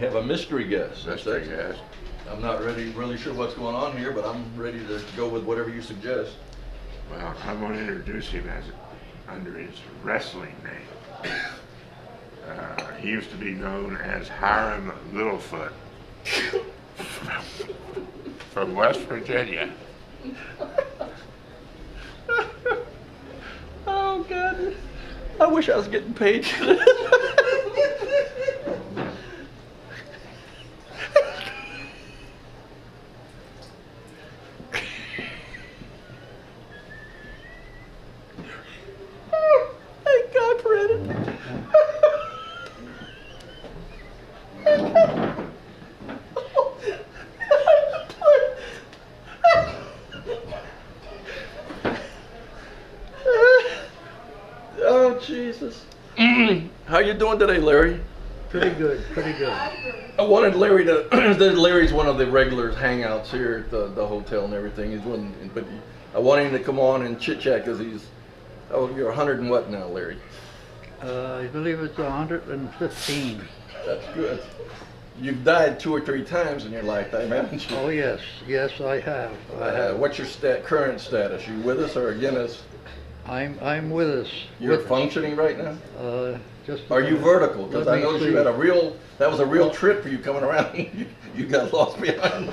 have a mystery guest. Mystery guest. I'm not really sure what's going on here, but I'm ready to go with whatever you suggest. Well, I want to introduce him as under his wrestling name. He used to be known as Hiram Littlefoot from West Virginia. Oh God! I wish I was getting paid for this. Thank God for it. Oh Jesus! How you doing today, Larry? Pretty good, pretty good. I wanted Larry to. Larry's one of the regulars hangouts here at the hotel and everything. He's one, but I wanted him to come on and chit chat because he's. Oh, you're 100 and what now, Larry? I believe it's 115. That's good. You've died 2 or 3 times in your lifetime, haven't you? Oh yes, yes I have. I have. What's your current status? You with us or against us? I'm with us. You're with functioning right now? Just. Are you vertical? Because Let I me noticed see. you had that was a real trip for you coming around. You got lost behind.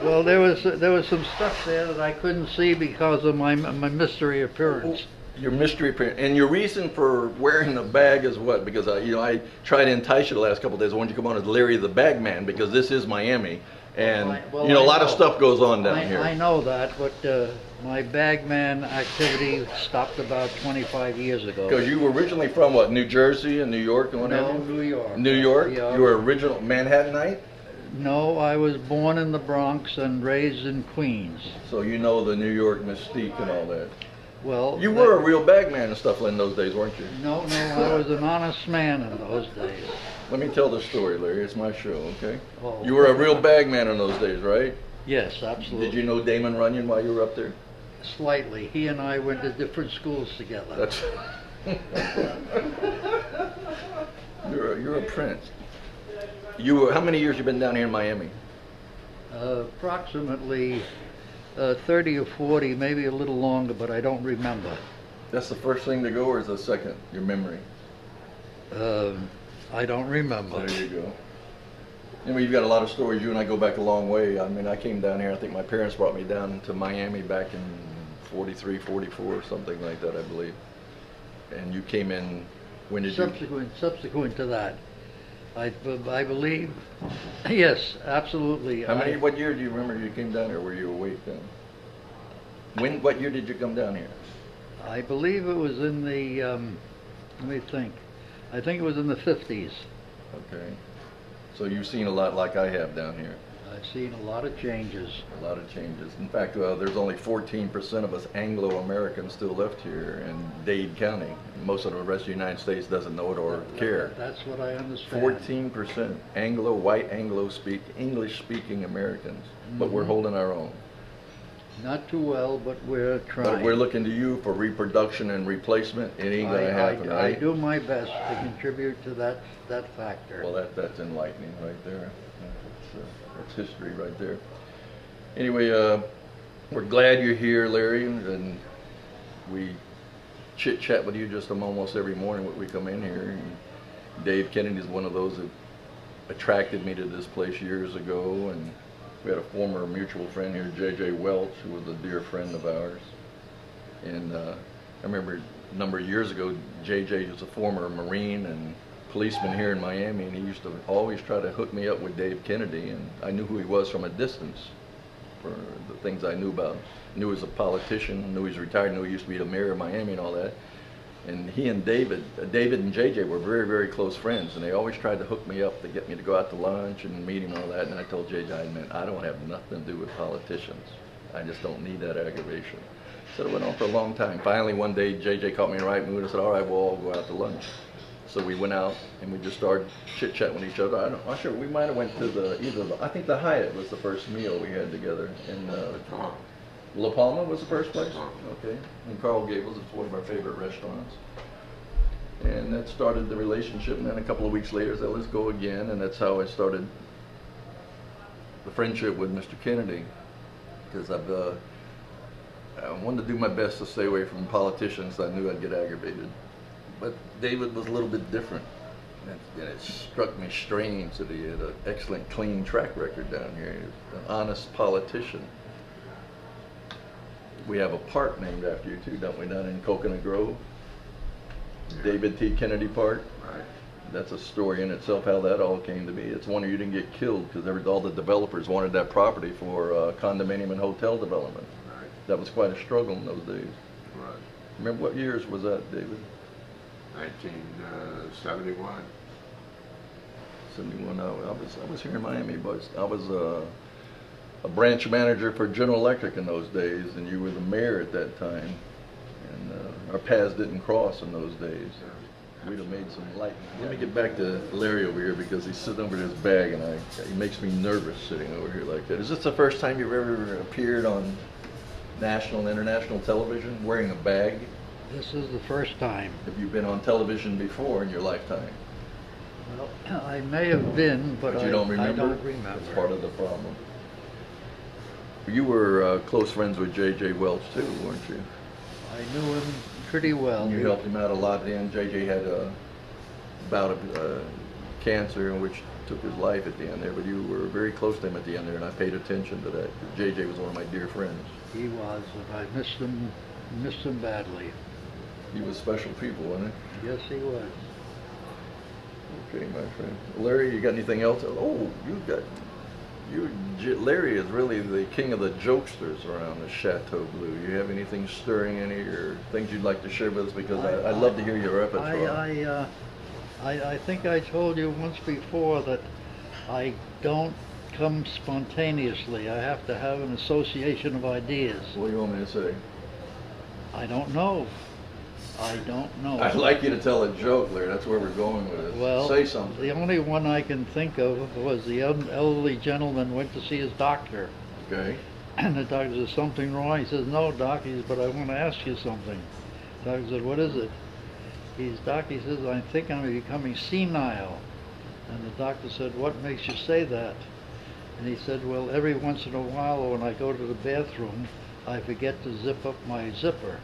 Well, there was some stuff there that I couldn't see because of my mystery appearance. Your mystery appearance. And your reason for wearing the bag is what? Because I tried to entice you the last couple of days. I wanted you to come on as Larry the Bag Man because this is Miami. And Well, a lot of know. stuff goes on down here. I know that, but my bagman activity stopped about 25 years ago. Because you were originally from what? New Jersey and New York and what have No, you? New York. New York? Yeah. You were original Manhattanite? No, I was born in the Bronx and raised in Queens. So you know the New York mystique and all that. Well, You were a real bagman and stuff in those days, weren't you? No, I was an honest man in those days. Let me tell the story, Larry. It's my show, okay? Oh. You were a real bagman in those days, right? Yes, absolutely. Did you know Damon Runyon while you were up there? Slightly. He and I went to different schools together. That's. you're a prince. How many years you been down here in Miami? Approximately 30 or 40, maybe a little longer, but I don't remember. That's the first thing to go, or is the second? Your memory. I don't remember. There you go. Anyway, you've got a lot of stories. You and I go back a long way. I mean, I came down here. I think my parents brought me down to Miami back in 43, 44, something like that, I believe. And you came in. When did you? Subsequent to that, I believe. Yes, absolutely. What year do you remember you came down here? Were you awake then? What year did you come down here? I believe it was in the. Let me think. I think it was in the 50s. Okay. So you've seen a lot like I have down here. I've seen a lot of changes. A lot of changes. In fact, there's only 14% of us Anglo-Americans still left here in Dade County. Most of the rest of the United States doesn't know it or care. That's what I understand. 14% white English-speaking Americans, but we're holding our own. Not too well, but we're trying. But we're looking to you for reproduction and replacement. It ain't gonna happen, I right? do my best to contribute to that factor. Well, that's enlightening right there. That's history right there. Anyway, we're glad you're here, Larry, and we chit-chat with you just almost every morning when we come in here. And Dave Kennedy is one of those that attracted me to this place years ago, and we had a former mutual friend here, J.J. Welch, who was a dear friend of ours. And I remember a number of years ago, J.J. was a former Marine and policeman here in Miami, and he used to always try to hook me up with Dave Kennedy, and I knew who he was from a distance for the things I knew about him. Knew he was a politician, knew he was retired, knew he used to be the mayor of Miami and all that. And he and David and JJ were very, very close friends, and they always tried to hook me up to get me to go out to lunch and meet him and all that. And I told JJ, I don't have nothing to do with politicians. I just don't need that aggravation. So it went on for a long time. Finally, one day, JJ caught me in the right mood and said, all right, we'll all go out to lunch. So we went out and we just started chit-chatting with each other. I'm not sure, we might have went to I think the Hyatt was the first meal we had together. And La Palma was the first place? Okay. In Coral Gables, it's one of our favorite restaurants. And that started the relationship, and then a couple of weeks later I said, let's go again, and that's how I started the friendship with Mr. Kennedy, because I wanted to do my best to stay away from politicians. I knew I'd get aggravated. But David was a little bit different, and it struck me strange that he had an excellent, clean track record down here. He was an honest politician. We have a park named after you too, don't we, down in Coconut Grove? Yeah. David T. Kennedy Park. Right. That's a story in itself, how that all came to be. It's a wonder you didn't get killed, because all the developers wanted that property for condominium and hotel development. Right. That was quite a struggle in those days. Right. Remember what years was that, David? 1971. 71. I was here in Miami, but I was a branch manager for General Electric in those days, and you were the mayor at that time. And our paths didn't cross in those days. We'd have made some light. Let me get back to Larry over here, because he's sitting over his bag, and he makes me nervous sitting over here like that. Is this the first time you've ever appeared on national and international television wearing a bag? This is the first time. Have you been on television before in your lifetime? Well, I may have been, but You don't remember? I don't remember. That's part of the problem. You were close friends with J.J. Welch too, weren't you? I knew him pretty well. You helped him out a lot then. J.J. had a bout of cancer, which took his life at the end there, but you were very close to him at the end there, and I paid attention to that. J.J. was one of my dear friends. He was, and I missed him badly. He was special people, wasn't he? Yes, he was. Okay, my friend. Larry, you got anything else? Oh, Larry is really the king of the jokesters around the Chateau Blue. You have anything stirring, any or things you'd like to share with us? Because I'd love to hear your repertoire. I think I told you once before that I don't come spontaneously. I have to have an association of ideas. What do you want me to say? I don't know. I don't know. I'd like you to tell a joke, Larry. That's where we're going with it. Well, say something. the only one I can think of was the elderly gentleman went to see his doctor. Okay. And the doctor says, something wrong? He says, no, doc. He says, but I want to ask you something. The doctor said, what is it? Doc, he says, I think I'm becoming senile. And the doctor said, what makes you say that? And he said, well, every once in a while when I go to the bathroom, I forget to zip up my zipper.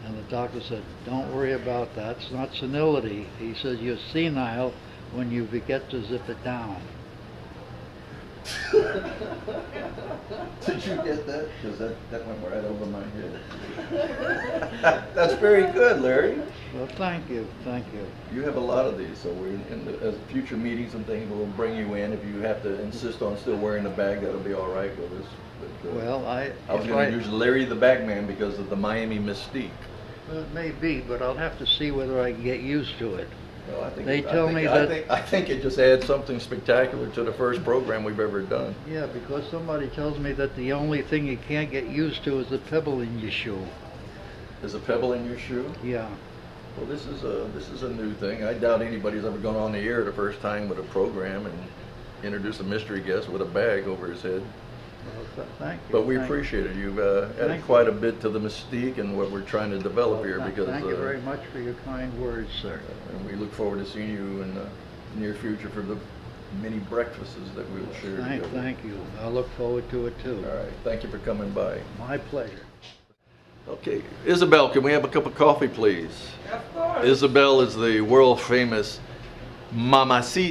And the doctor said, don't worry about that. It's not senility. He says, you're senile when you forget to zip it down. Did you get that? Because that went right over my head. That's very good, Larry. Well, thank you. Thank you. You have a lot of these, so as future meetings and things, we'll bring you in. If you have to insist on still wearing the bag, that'll be all right with us. But, Well, I was going to use Larry the Bagman because of the Miami mystique. Well, it may be, but I'll have to see whether I can get used to it. Well, I think I think it just adds something spectacular to the first program we've ever done. Yeah, because somebody tells me that the only thing you can't get used to is a pebble in your shoe. Is a pebble in your shoe? Yeah. Well, this is a new thing. I doubt anybody's ever gone on the air the first time with a program and introduced a mystery guest with a bag over his head. Well, thank you. But we Thank you. appreciate it. You've added quite a bit to the mystique and what we're trying to develop here. Because Thank you very much for your kind words, sir. And we look forward to seeing you in the near future for the many breakfasts that we'll share together. Thank you. I look forward to it too. All right. Thank you for coming by. My pleasure. Okay. Isabel, can we have a cup of coffee, please? Of course. Isabel is the world famous mamacita.